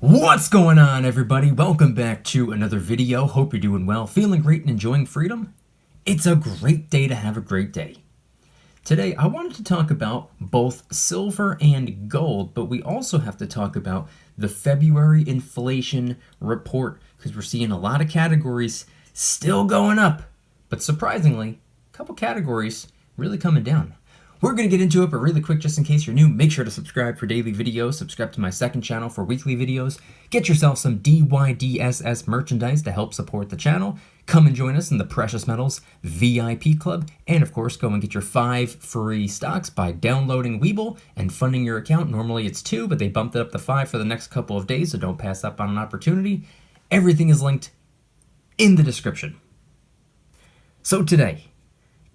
What's going on, everybody? Welcome back to another video. Hope you're doing well, feeling great, and enjoying freedom. It's a great day to have a great day. Today, I wanted to talk about both silver and gold, but we also have to talk about the February inflation report because we're seeing a lot of categories still going up, but surprisingly, a couple categories really coming down. We're going to get into it, but really quick, just in case you're new, make sure to subscribe for daily videos, subscribe to my second channel for weekly videos, get yourself some DYDSS merchandise to help support the channel, come and join us in the Precious Metals VIP Club, and of course, go and get your 5 free stocks by downloading Webull and funding your account. Normally it's 2, but they bumped it up to 5 for the next couple of days, so don't pass up on an opportunity. Everything is linked in the description. So today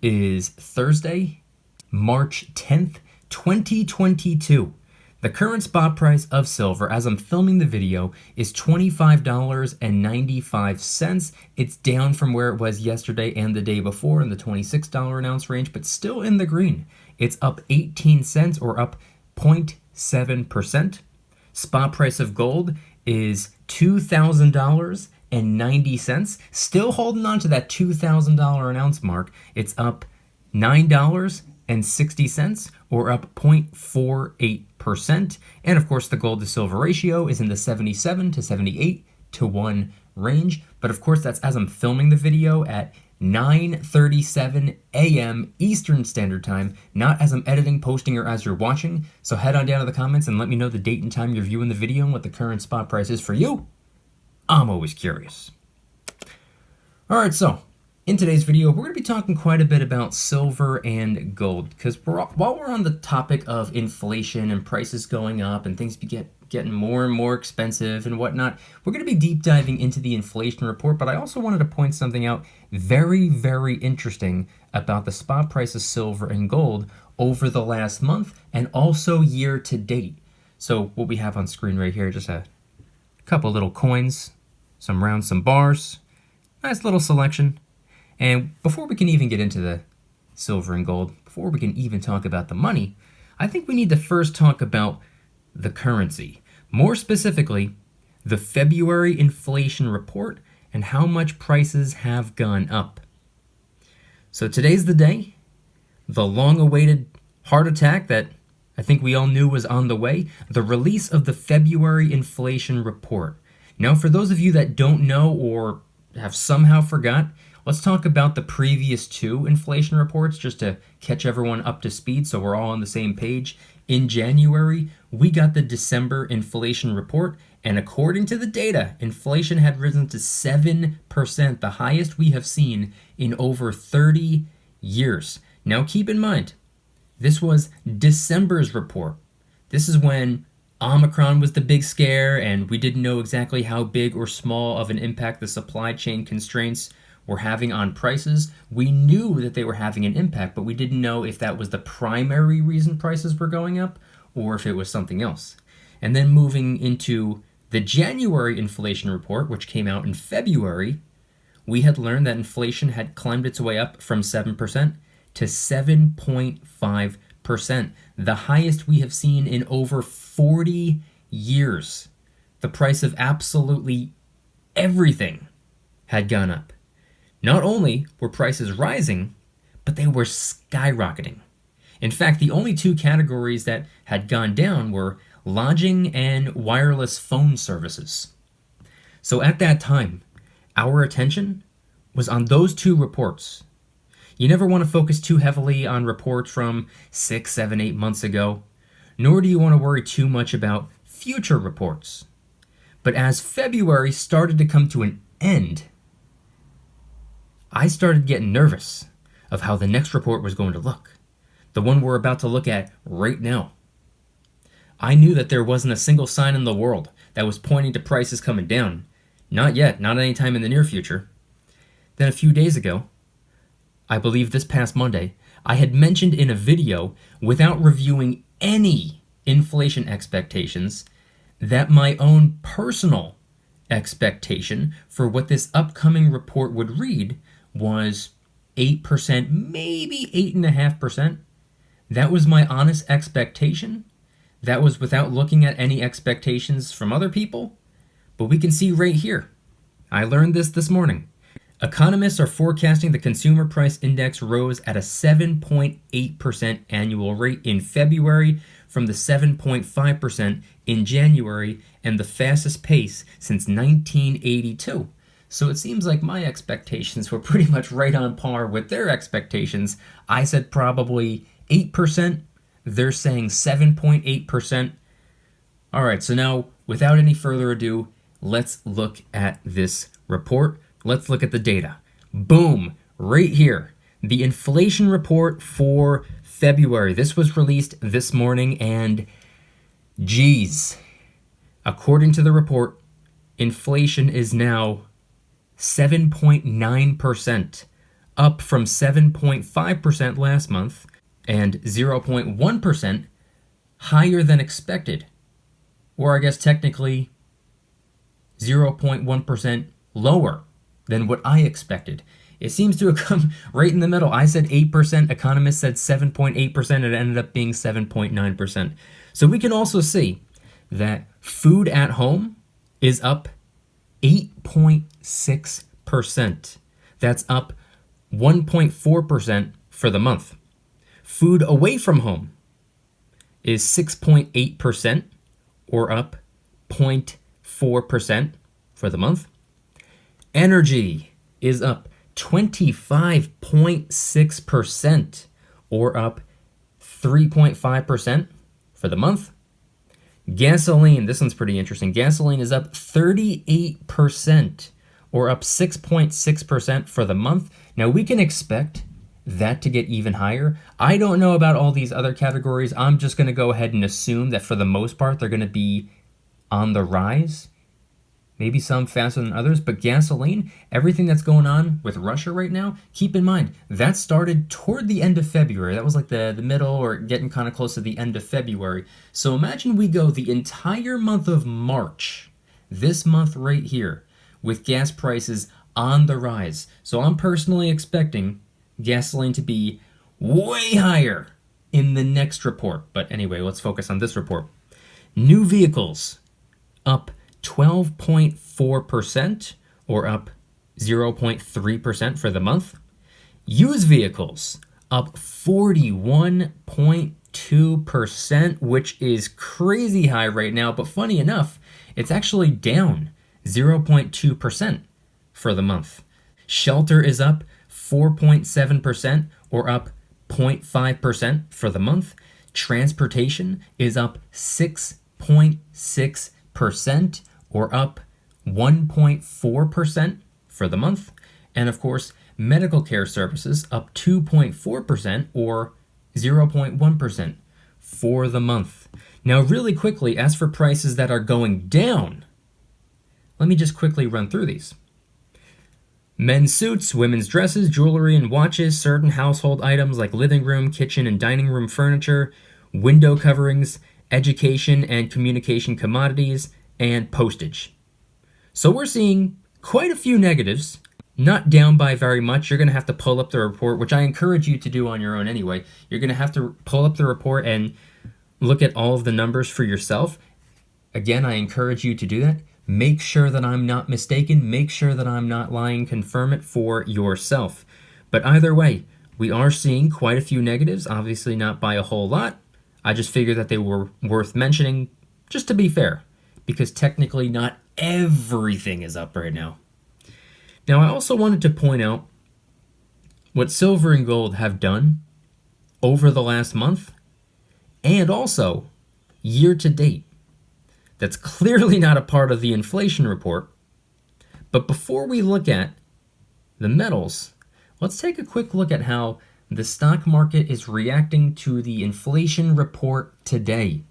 is Thursday, March 10th, 2022. The current spot price of silver, as I'm filming the video, is $25.95. It's down from where it was yesterday and the day before in the $26 an ounce range, but still in the green. It's up 18 cents or up 0.7%. Spot price of gold is $2,000.90. Still holding on to that $2,000 an ounce mark. It's up $9.60 or up 0.48%. And of course, the gold to silver ratio is in the 77 to 78 to 1 range. But of course, that's as I'm filming the video at 9:37 a.m. Eastern Standard Time, not as I'm editing, posting, or as you're watching. So head on down to the comments and let me know the date and time you're viewing the video and what the current spot price is for you. I'm always curious. All right, so in today's video, we're going to be talking quite a bit about silver and gold because while we're on the topic of inflation and prices going up and things getting more and more expensive and whatnot, we're going to be deep diving into the inflation report, but I also wanted to point something out very, very interesting about the spot price of silver and gold over the last month and also year to date. So what we have on screen right here, just a couple little coins, some rounds, some bars, nice little selection. And before we can even get into the silver and gold, before we can even talk about the money, I think we need to first talk about the currency. More specifically, the February inflation report and how much prices have gone up. So today's the day, the long-awaited heart attack that I think we all knew was on the way, the release of the February inflation report. Now, for those of you that don't know or have somehow forgot, let's talk about the previous 2 inflation reports just to catch everyone up to speed so we're all on the same page. In January, we got the December inflation report, and according to the data, inflation had risen to 7%, the highest we have seen in over 30 years. Now keep in mind, this was December's report. This is when Omicron was the big scare and we didn't know exactly how big or small of an impact the supply chain constraints were having on prices. We knew that they were having an impact, but we didn't know if that was the primary reason prices were going up or if it was something else. And then moving into the January inflation report, which came out in February, we had learned that inflation had climbed its way up from 7% to 7.5%, the highest we have seen in over 40 years. The price of absolutely everything had gone up. Not only were prices rising, but they were skyrocketing. In fact, the only 2 categories that had gone down were lodging and wireless phone services. So at that time, our attention was on those 2 reports. You never want to focus too heavily on reports from 6, 7, 8 months ago, nor do you want to worry too much about future reports. But as February started to come to an end, I started getting nervous of how the next report was going to look, the one we're about to look at right now. I knew that there wasn't a single sign in the world that was pointing to prices coming down. Not yet, not anytime in the near future. Then a few days ago, I believe this past Monday, I had mentioned in a video, without reviewing any inflation expectations, that my own personal expectation for what this upcoming report would read was 8%, maybe 8.5%. That was my honest expectation. That was without looking at any expectations from other people, but we can see right here. I learned this morning. Economists are forecasting the consumer price index rose at a 7.8% annual rate in February from the 7.5% in January, and the fastest pace since 1982. So it seems like my expectations were pretty much right on par with their expectations. I said probably 8%. They're saying 7.8%. All right, so now, without any further ado, let's look at this report. Let's look at the data. Boom, right here. The inflation report for February. This was released this morning, and geez, according to the report, inflation is now 7.9%, up from 7.5% last month, and 0.1% higher than expected. Or I guess technically 0.1% lower than what I expected. It seems to have come right in the middle. I said 8%, economists said 7.8%, and it ended up being 7.9%. So we can also see that food at home is up 8.6%. That's up 1.4% for the month. Food away from home is 6.8%, or up 0.4% for the month. Energy is up 25.6%, or up 3.5% for the month. Gasoline, this one's pretty interesting. Gasoline is up 38%, or up 6.6% for the month. Now we can expect that to get even higher. I don't know about all these other categories. I'm just going to go ahead and assume that for the most part they're going to be on the rise. Maybe some faster than others, but gasoline, everything that's going on with Russia right now, keep in mind, that started toward the end of February. That was like the middle or getting kind of close to the end of February. So imagine we go the entire month of March, this month right here, with gas prices on the rise. So I'm personally expecting gasoline to be way higher in the next report. But anyway, let's focus on this report. New vehicles up 12.4%, or up 0.3% for the month. Used vehicles up 41.2%, which is crazy high right now, but funny enough, it's actually down 0.2% for the month. Shelter is up 4.7%, or up 0.5% for the month. Transportation is up 6.6%, or up 1.4% for the month. And of course, medical care services up 2.4%, or 0.1% for the month. Now, really quickly, as for prices that are going down, let me just quickly run through these. Men's suits, women's dresses, jewelry and watches, certain household items like living room, kitchen, and dining room furniture, window coverings, education and communication commodities, and postage. So we're seeing quite a few negatives, not down by very much. You're going to have to pull up the report, which I encourage you to do on your own anyway. You're going to have to pull up the report and look at all of the numbers for yourself. Again, I encourage you to do that. Make sure that I'm not mistaken. Make sure that I'm not lying. Confirm it for yourself. But either way, we are seeing quite a few negatives, obviously not by a whole lot. I just figured that they were worth mentioning, just to be fair, because technically not everything is up right now. Now, I also wanted to point out what silver and gold have done over the last month, and also year to date. That's clearly not a part of the inflation report. But before we look at the metals, let's take a quick look at how the stock market is reacting to the inflation report today.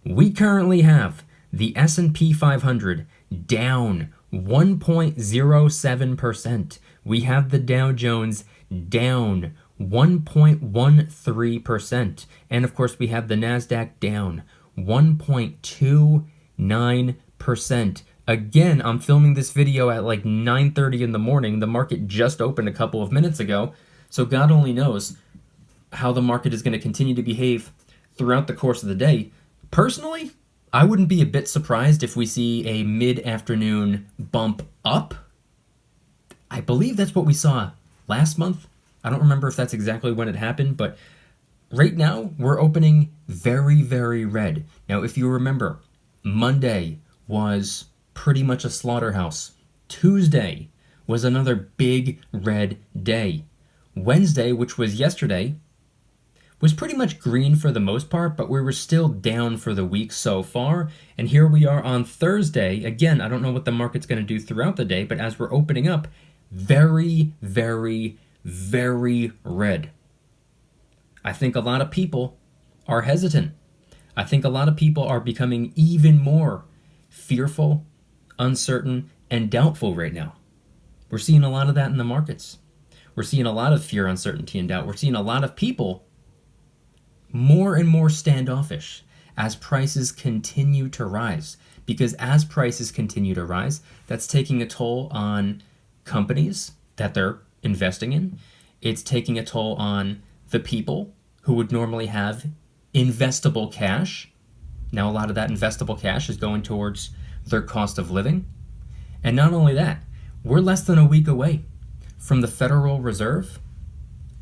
We currently have the S&P 500 down 1.07%. We have the Dow Jones down 1.13%. And of course, we have the NASDAQ down 1.29%. Again, I'm filming this video at like 9:30 in the morning. The market just opened a couple of minutes ago. So God only knows how the market is going to continue to behave throughout the course of the day. Personally, I wouldn't be a bit surprised if we see a mid-afternoon bump up. I believe that's what we saw last month. I don't remember if that's exactly when it happened, but right now we're opening very, very red. Now, if you remember, Monday was pretty much a slaughterhouse. Tuesday was another big red day. Wednesday, which was yesterday, was pretty much green for the most part, but we were still down for the week so far. And here we are on Thursday. Again, I don't know what the market's going to do throughout the day, but as we're opening up, very, very, very red. I think a lot of people are hesitant. I think a lot of people are becoming even more fearful, uncertain, and doubtful right now. We're seeing a lot of that in the markets. We're seeing a lot of fear, uncertainty, and doubt. We're seeing a lot of people more and more standoffish as prices continue to rise. Because as prices continue to rise, that's taking a toll on companies that they're investing in. It's taking a toll on the people who would normally have investable cash. Now, a lot of that investable cash is going towards their cost of living. And not only that, we're less than a week away from the Federal Reserve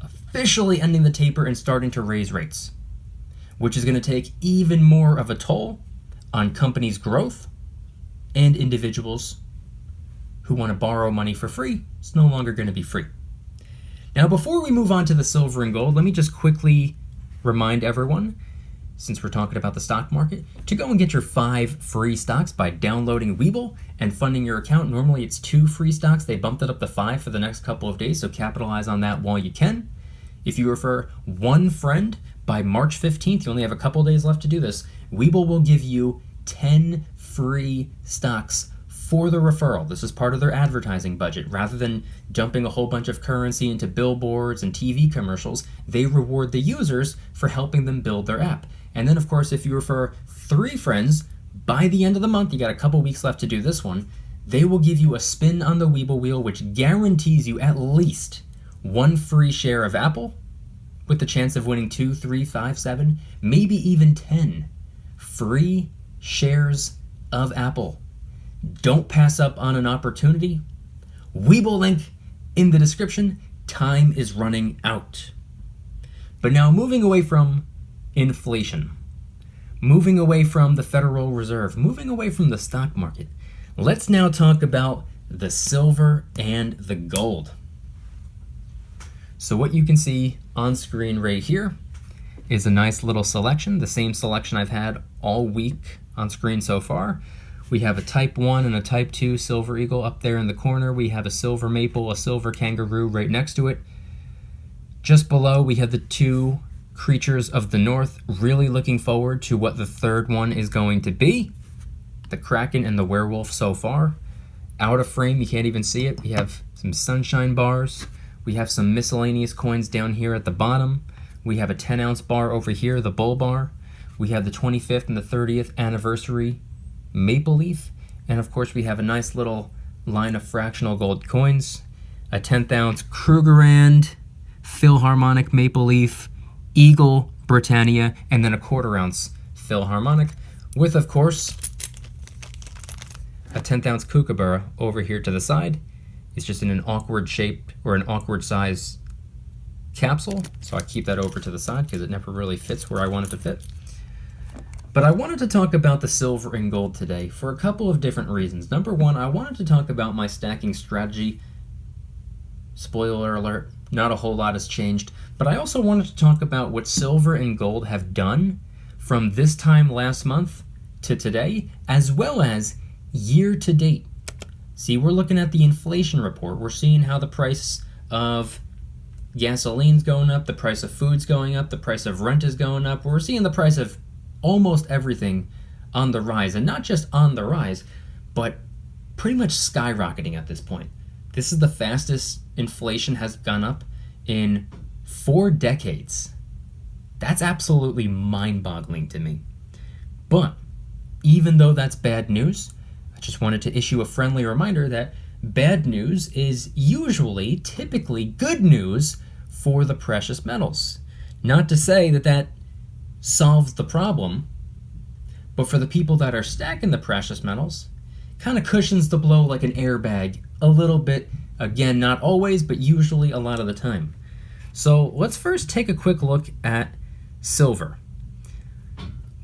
officially ending the taper and starting to raise rates, which is going to take even more of a toll on companies' growth and individuals who want to borrow money for free. It's no longer going to be free. Now, before we move on to the silver and gold, let me just quickly remind everyone, since we're talking about the stock market, to go and get your 5 free stocks by downloading Webull and funding your account. Normally it's 2 free stocks. They bumped it up to 5 for the next couple of days, so capitalize on that while you can. If you refer 1 friend by March 15th, you only have a couple days left to do this, Webull will give you 10 free stocks for the referral. This is part of their advertising budget. Rather than dumping a whole bunch of currency into billboards and TV commercials, they reward the users for helping them build their app. And then, of course, if you refer 3 friends, by the end of the month, you got a couple weeks left to do this one, they will give you a spin on the Webull wheel, which guarantees you at least 1 free share of Apple, with the chance of winning 2, 3, 5, 7, maybe even 10 free shares of Apple. Don't pass up on an opportunity. Webull link in the description. Time is running out. But now, moving away from inflation, moving away from the Federal Reserve, moving away from the stock market, let's now talk about the silver and the gold. So what you can see on screen right here is a nice little selection, the same selection I've had all week on screen so far. We have a type 1 and a type 2 silver eagle up there in the corner. We have a silver maple, a silver kangaroo right next to it. Just below, we have the 2 creatures of the north. Really looking forward to what the third one is going to be. The kraken and the werewolf so far. Out of frame, you can't even see it. We have some sunshine bars. We have some miscellaneous coins down here at the bottom. We have a 10-ounce bar over here, the bull bar. We have the 25th and the 30th anniversary maple leaf. And of course, we have a nice little line of fractional gold coins. A 10th-ounce Krugerrand, Philharmonic maple leaf, Eagle, Britannia, and then a 1/4-ounce Philharmonic, with, of course, a 10th-ounce Kookaburra over here to the side. It's just in an awkward shape or an awkward size capsule, so I keep that over to the side because it never really fits where I want it to fit. But I wanted to talk about the silver and gold today for a couple of different reasons. Number one, I wanted to talk about my stacking strategy. Spoiler alert, not a whole lot has changed. But I also wanted to talk about what silver and gold have done from this time last month to today, as well as year to date. See, we're looking at the inflation report. We're seeing how the price of gasoline's going up, the price of food's going up, the price of rent is going up. We're seeing the price of almost everything on the rise, and not just on the rise, but pretty much skyrocketing at this point. This is the fastest inflation has gone up in 4 decades. That's absolutely mind-boggling to me. But even though that's bad news, I just wanted to issue a friendly reminder that bad news is usually, typically good news for the precious metals. Not to say that that solves the problem, But for the people that are stacking the precious metals, kind of cushions the blow like an airbag a little bit. Again, not always, but usually a lot of the time. So let's first take a quick look at silver.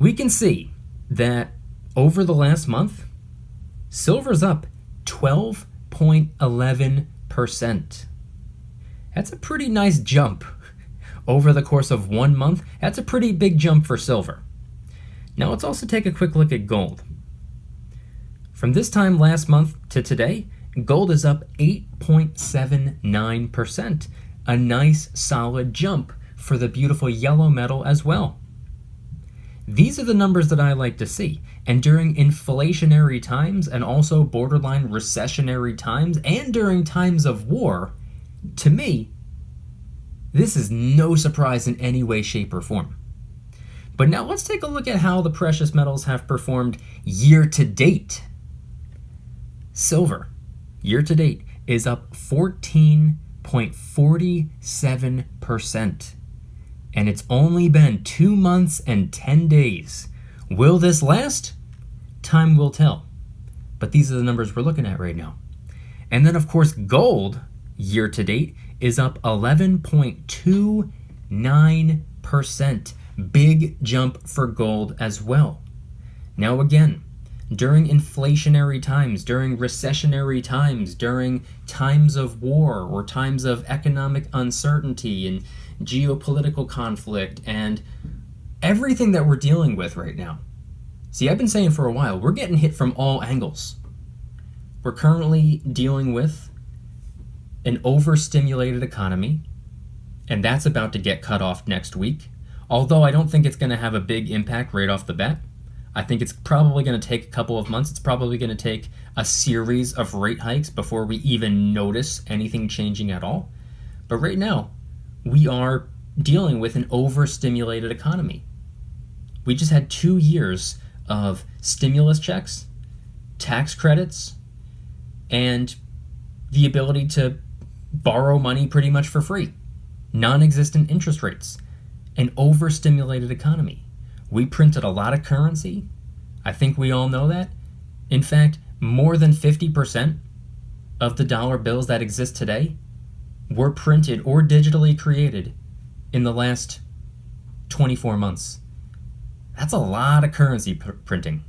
We can see that over the last month, silver's up 12.11%. That's a pretty nice jump. Over the course of 1 month, that's a pretty big jump for silver. Now let's also take a quick look at gold. From this time last month to today, gold is up 8.79%. A nice solid jump for the beautiful yellow metal as well. These are the numbers that I like to see. And during inflationary times and also borderline recessionary times and during times of war, to me, this is no surprise in any way, shape, or form. But now let's take a look at how the precious metals have performed year to date. Silver, year to date, is up 14.47%. And it's only been 2 months and 10 days. Will this last? Time will tell. But these are the numbers we're looking at right now. And then, of course, gold, year to date, is up 11.29%. Big jump for gold as well. Now again, during inflationary times, during recessionary times, during times of war or times of economic uncertainty and geopolitical conflict and everything that we're dealing with right now. See, I've been saying for a while, we're getting hit from all angles. We're currently dealing with an overstimulated economy, and that's about to get cut off next week. Although I don't think it's going to have a big impact right off the bat. I think it's probably going to take a couple of months. It's probably going to take a series of rate hikes before we even notice anything changing at all. But right now, we are dealing with an overstimulated economy. We just had 2 years of stimulus checks, tax credits, and the ability to borrow money pretty much for free. Non-existent interest rates. An overstimulated economy. We printed a lot of currency. I think we all know that. In fact, more than 50% of the dollar bills that exist today were printed or digitally created in the last 24 months. That's a lot of currency printing.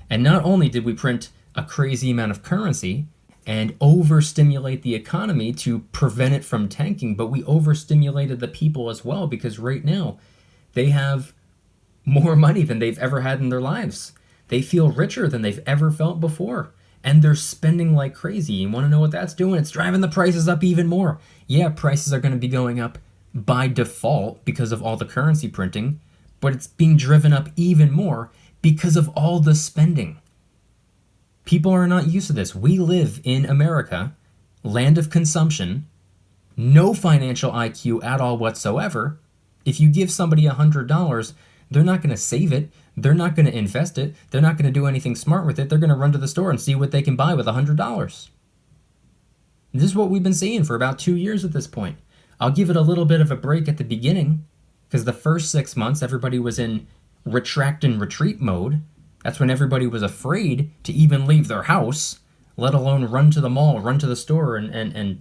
And not only did we print a crazy amount of currency and overstimulate the economy to prevent it from tanking, but we overstimulated the people as well, because right now they have more money than they've ever had in their lives. They feel richer than they've ever felt before, and they're spending like crazy. You want to know what that's doing? It's driving the prices up even more. Yeah, prices are going to be going up by default because of all the currency printing, but it's being driven up even more because of all the spending. People are not used to this. We live in America, land of consumption, no financial IQ at all whatsoever. If you give somebody $100, they're not going to save it. They're not going to invest it. They're not going to do anything smart with it. They're going to run to the store and see what they can buy with $100. This is what we've been seeing for about 2 years at this point. I'll give it a little bit of a break at the beginning, because the first 6 months, everybody was in retract and retreat mode. That's when everybody was afraid to even leave their house, let alone run to the mall, run to the store, and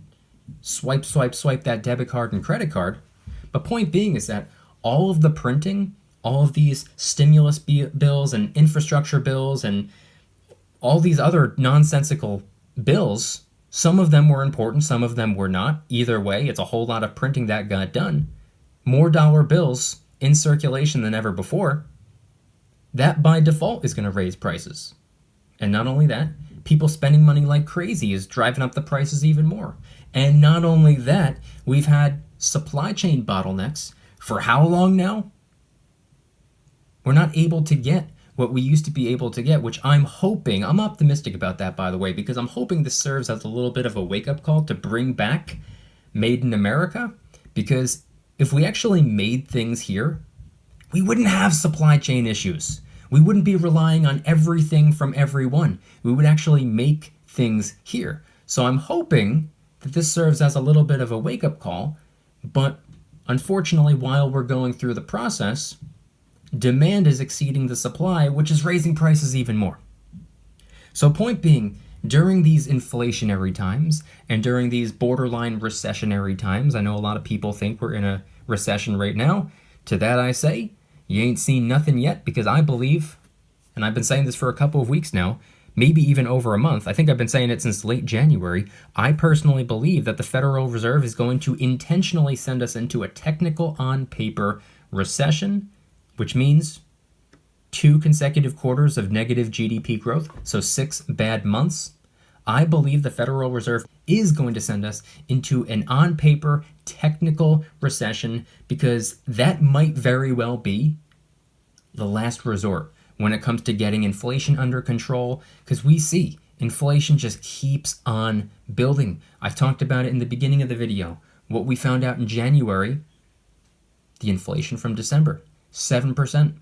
swipe that debit card and credit card. But point being is that all of the printing, all of these stimulus bills and infrastructure bills and all these other nonsensical bills, some of them were important, some of them were not. Either way, it's a whole lot of printing that got done. More dollar bills in circulation than ever before. That by default is going to raise prices. And not only that, people spending money like crazy is driving up the prices even more. And not only that, we've had supply chain bottlenecks for how long now? We're not able to get what we used to be able to get, which I'm optimistic about that, by the way, because I'm hoping this serves as a little bit of a wake-up call to bring back Made in America. Because if we actually made things here, we wouldn't have supply chain issues. We wouldn't be relying on everything from everyone. We would actually make things here. So I'm hoping that this serves as a little bit of a wake-up call, but unfortunately, while we're going through the process, demand is exceeding the supply, which is raising prices even more. So point being, during these inflationary times and during these borderline recessionary times, I know a lot of people think we're in a recession right now. To that I say, you ain't seen nothing yet, because I believe, and I've been saying this for a couple of weeks now, maybe even over a month. I think I've been saying it since late January. I personally believe that the Federal Reserve is going to intentionally send us into a technical on paper recession, which means 2 consecutive quarters of negative GDP growth, so 6 bad months. I believe the Federal Reserve is going to send us into an on-paper technical recession, because that might very well be the last resort when it comes to getting inflation under control, because we see inflation just keeps on building. I talked about it in the beginning of the video. What we found out in January, the inflation from December, 7%.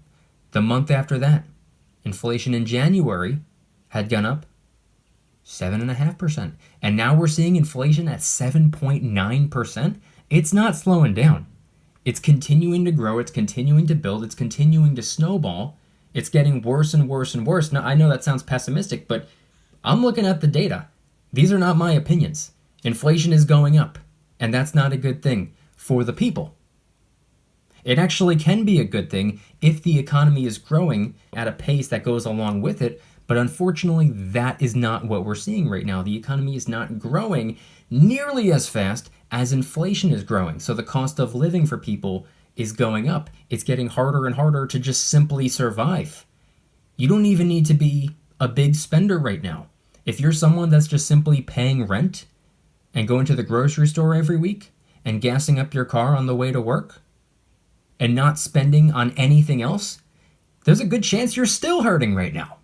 The month after that, inflation in January had gone up 7.5%. And now we're seeing inflation at 7.9%. It's not slowing down. It's continuing to grow. It's continuing to build. It's continuing to snowball. It's getting worse and worse and worse. Now, I know that sounds pessimistic, but I'm looking at the data. These are not my opinions. Inflation is going up, and that's not a good thing for the people. It actually can be a good thing if the economy is growing at a pace that goes along with it, but unfortunately, that is not what we're seeing right now. The economy is not growing nearly as fast as inflation is growing, so the cost of living for people is going up. It's getting harder and harder to just simply survive. You don't even need to be a big spender right now. If you're someone that's just simply paying rent and going to the grocery store every week and gassing up your car on the way to work and not spending on anything else, there's a good chance you're still hurting right now.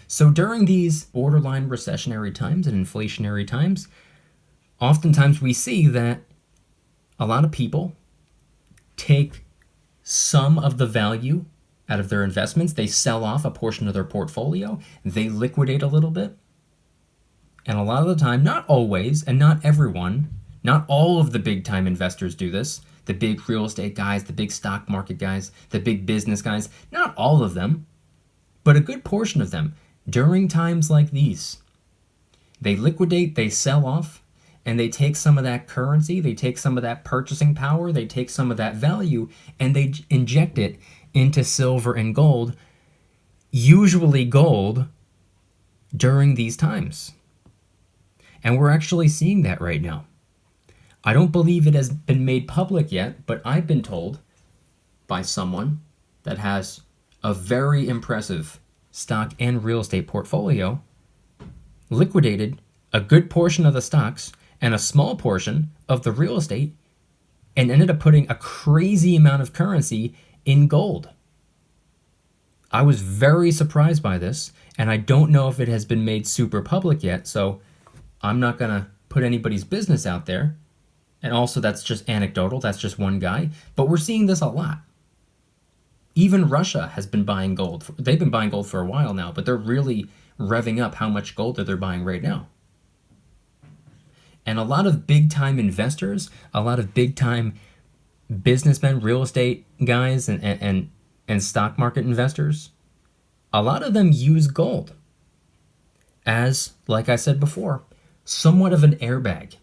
So during these borderline recessionary times and inflationary times, oftentimes we see that a lot of people take some of the value out of their investments. They sell off a portion of their portfolio. They liquidate a little bit. And a lot of the time, not always, and not everyone, not all of the big time investors do this. The big real estate guys, the big stock market guys, the big business guys, not all of them, but a good portion of them, during times like these, they liquidate, they sell off, and they take some of that currency, they take some of that purchasing power, they take some of that value, and they inject it into silver and gold, usually gold, during these times. And we're actually seeing that right now. I don't believe it has been made public yet, but I've been told by someone that has a very impressive stock and real estate portfolio, liquidated a good portion of the stocks and a small portion of the real estate, and ended up putting a crazy amount of currency in gold. I was very surprised by this, and I don't know if it has been made super public yet, so I'm not going to put anybody's business out there. And also, that's just anecdotal, that's just one guy, but we're seeing this a lot. Even Russia has been buying gold. They've been buying gold for a while now, but they're really revving up how much gold that they're buying right now. And a lot of big-time investors, a lot of big-time businessmen, real estate guys, and stock market investors, a lot of them use gold as, like I said before, somewhat of an airbag.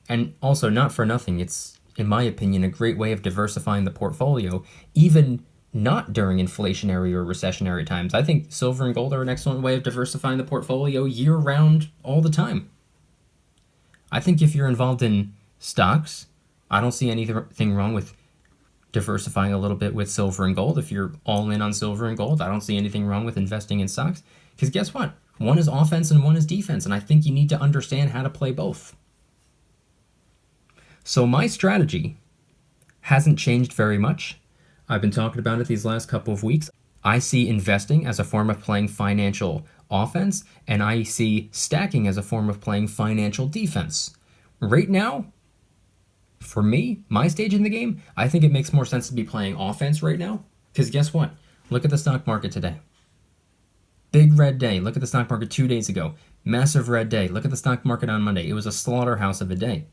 And also, not for nothing, it's, in my opinion, a great way of diversifying the portfolio, even not during inflationary or recessionary times. I think silver and gold are an excellent way of diversifying the portfolio year-round, all the time. I think if you're involved in stocks, I don't see anything wrong with diversifying a little bit with silver and gold. If you're all in on silver and gold, I don't see anything wrong with investing in stocks. Because guess what? One is offense and one is defense, and I think you need to understand how to play both. So my strategy hasn't changed very much. I've been talking about it these last couple of weeks. I see investing as a form of playing financial offense, and I see stacking as a form of playing financial defense. Right now, for me, my stage in the game, I think it makes more sense to be playing offense right now, because guess what? Look at the stock market today. Big red day. Look at the stock market 2 days ago. Massive red day. Look at the stock market on Monday. It was a slaughterhouse of a day.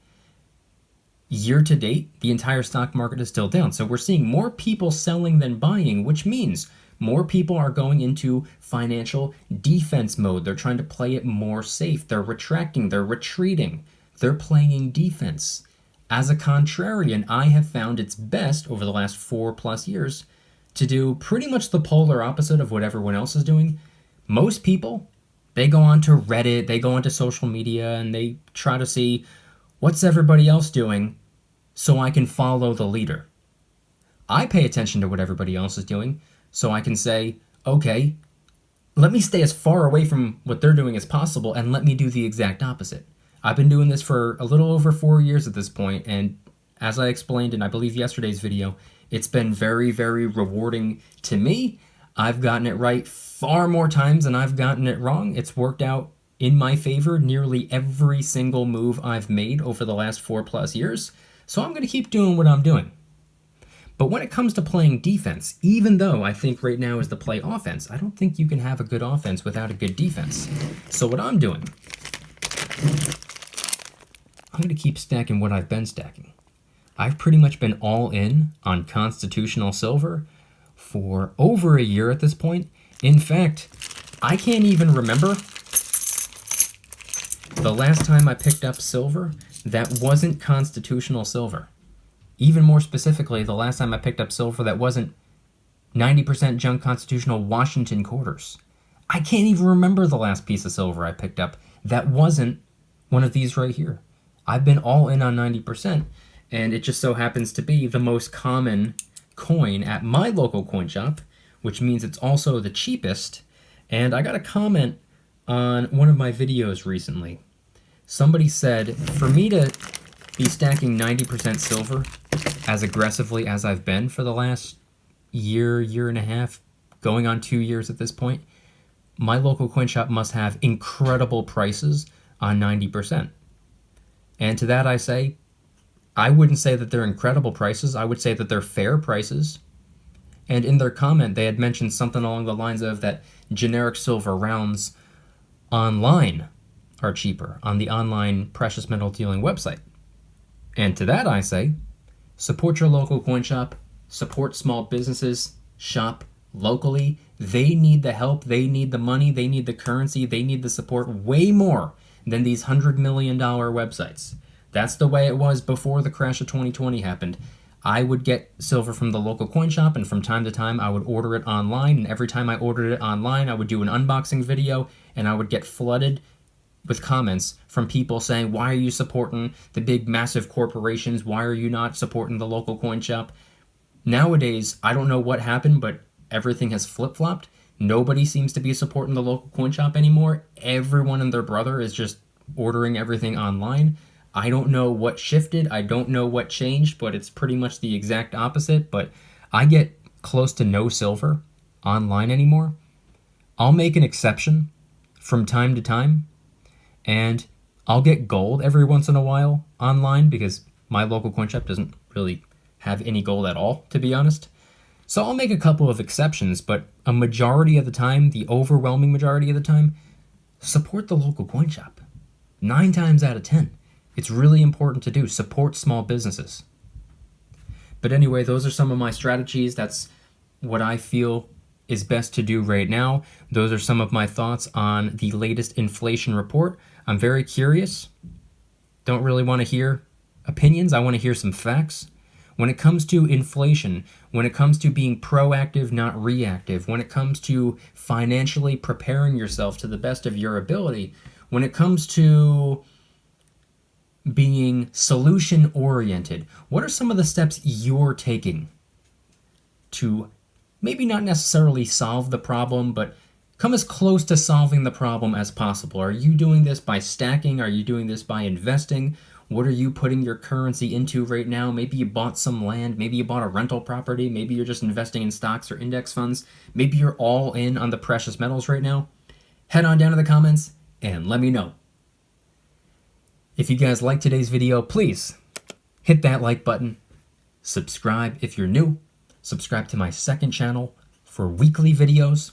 year to date, the entire stock market is still down. So we're seeing more people selling than buying, which means more people are going into financial defense mode. They're trying to play it more safe. They're retracting, they're retreating, they're playing defense. As a contrarian, I have found it's best over the last 4+ years to do pretty much the polar opposite of what everyone else is doing. Most people, they go onto Reddit, they go onto social media, and they try to see what's everybody else doing so I can follow the leader. I pay attention to what everybody else is doing so I can say, okay, let me stay as far away from what they're doing as possible and let me do the exact opposite. I've been doing this for a little over 4 years at this point, and as I explained in, I believe, yesterday's video, it's been very, very rewarding to me. I've gotten it right far more times than I've gotten it wrong. It's worked out in my favor nearly every single move I've made over the last 4+ years, so I'm going to keep doing what I'm doing. But when it comes to playing defense, even though I think right now is the play offense, I don't think you can have a good offense without a good defense. So what I'm doing, I'm going to keep stacking what I've been stacking. I've pretty much been all in on constitutional silver for over a year at this point. In fact, I can't even remember the last time I picked up silver that wasn't constitutional silver. Even more specifically, the last time I picked up silver that wasn't 90% junk constitutional Washington quarters. I can't even remember the last piece of silver I picked up that wasn't one of these right here. I've been all in on 90%, and it just so happens to be the most common coin at my local coin shop, which means it's also the cheapest. And I got a comment on one of my videos recently. Somebody said, for me to be stacking 90% silver as aggressively as I've been for the last year and a half, going on 2 years at this point, my local coin shop must have incredible prices on 90%. And to that I say, I wouldn't say that they're incredible prices. I would say that they're fair prices. And in their comment, they had mentioned something along the lines of that generic silver rounds online are cheaper on the online precious metal dealing website. And to that I say, support your local coin shop, support small businesses, shop locally. They need the help, they need the money, they need the currency, they need the support way more than these $100 million websites. That's the way it was before the crash of 2020 happened. I would get silver from the local coin shop, and from time to time I would order it online, and every time I ordered it online I would do an unboxing video, and I would get flooded with comments from people saying, why are you supporting the big massive corporations? Why are you not supporting the local coin shop? Nowadays, I don't know what happened, but everything has flip-flopped. Nobody seems to be supporting the local coin shop anymore. Everyone and their brother is just ordering everything online. I don't know what shifted. I don't know what changed, but it's pretty much the exact opposite. But I get close to no silver online anymore. I'll make an exception from time to time, and I'll get gold every once in a while online because my local coin shop doesn't really have any gold at all, to be honest. So I'll make a couple of exceptions, but a majority of the time, the overwhelming majority of the time, support the local coin shop. 9 times out of 10. It's really important to do. Support small businesses. But anyway, those are some of my strategies. That's what I feel is best to do right now. Those are some of my thoughts on the latest inflation report. I'm very curious. Don't really want to hear opinions. I want to hear some facts. When it comes to inflation, when it comes to being proactive, not reactive, when it comes to financially preparing yourself to the best of your ability, when it comes to being solution-oriented, what are some of the steps you're taking to maybe not necessarily solve the problem, but come as close to solving the problem as possible? Are you doing this by stacking? Are you doing this by investing? What are you putting your currency into right now? Maybe you bought some land. Maybe you bought a rental property. Maybe you're just investing in stocks or index funds. Maybe you're all in on the precious metals right now. Head on down to the comments and let me know. If you guys liked today's video, please hit that like button. Subscribe if you're new. Subscribe to my second channel for weekly videos.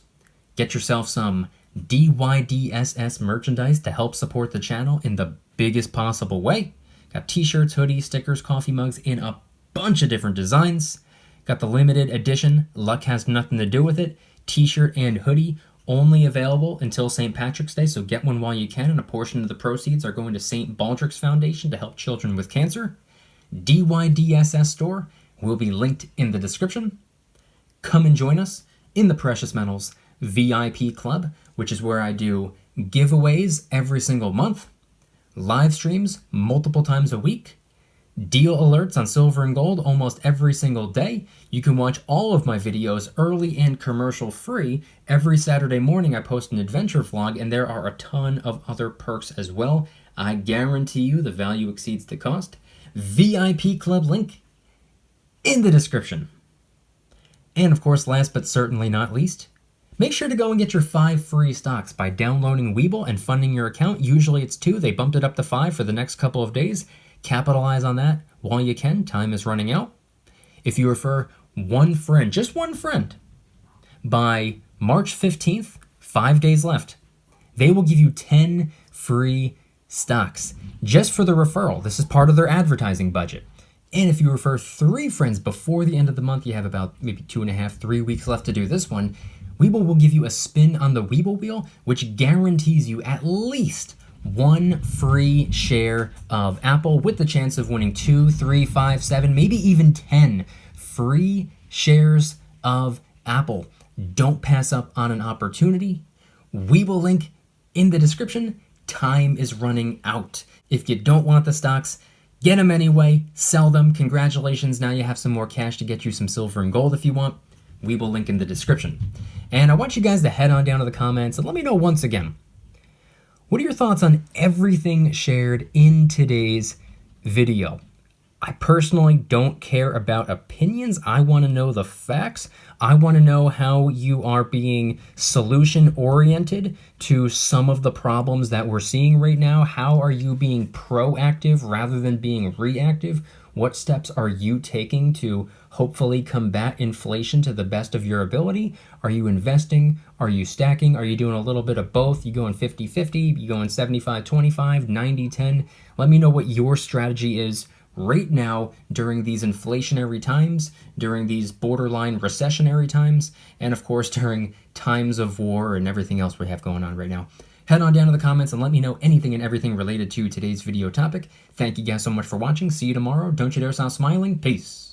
Get yourself some DYDSS merchandise to help support the channel in the biggest possible way. Got t-shirts, hoodies, stickers, coffee mugs in a bunch of different designs. Got the limited edition, luck has nothing to do with it, t-shirt and hoodie, only available until St. Patrick's Day, so get one while you can, and a portion of the proceeds are going to St. Baldrick's Foundation to help children with cancer. DYDSS store will be linked in the description. Come and join us in the Precious Metals VIP Club, which is where I do giveaways every single month, live streams multiple times a week, deal alerts on silver and gold almost every single day. You can watch all of my videos early and commercial free. Every Saturday morning I post an adventure vlog, and there are a ton of other perks as well. I guarantee you the value exceeds the cost. VIP Club link in the description. And of course, last but certainly not least, make sure to go and get your 5 free stocks by downloading Webull and funding your account. Usually it's 2. They bumped it up to 5 for the next couple of days. Capitalize on that while you can. Time is running out. If you refer one friend, just one friend, by March 15th, 5 days left, they will give you 10 free stocks just for the referral. This is part of their advertising budget. And if you refer 3 friends before the end of the month, you have about maybe 2.5, 3 weeks left to do this one, Webull will give you a spin on the Webull wheel, which guarantees you at least 1 free share of Apple, with the chance of winning 2, 3, 5, 7, maybe even 10 free shares of Apple. Don't pass up on an opportunity. Webull link in the description. Time is running out. If you don't want the stocks, get them anyway, sell them. Congratulations, now you have some more cash to get you some silver and gold if you want. Webull link in the description. And I want you guys to head on down to the comments and let me know once again, what are your thoughts on everything shared in today's video? I personally don't care about opinions. I want to know the facts. I want to know how you are being solution-oriented to some of the problems that we're seeing right now. How are you being proactive rather than being reactive? What steps are you taking to hopefully combat inflation to the best of your ability? Are you investing? Are you stacking? Are you doing a little bit of both? You going 50-50? You going 75-25, 90-10? Let me know what your strategy is right now during these inflationary times, during these borderline recessionary times, and of course during times of war and everything else we have going on right now. Head on down to the comments and let me know anything and everything related to today's video topic. Thank you guys so much for watching. See you tomorrow. Don't you dare stop smiling. Peace.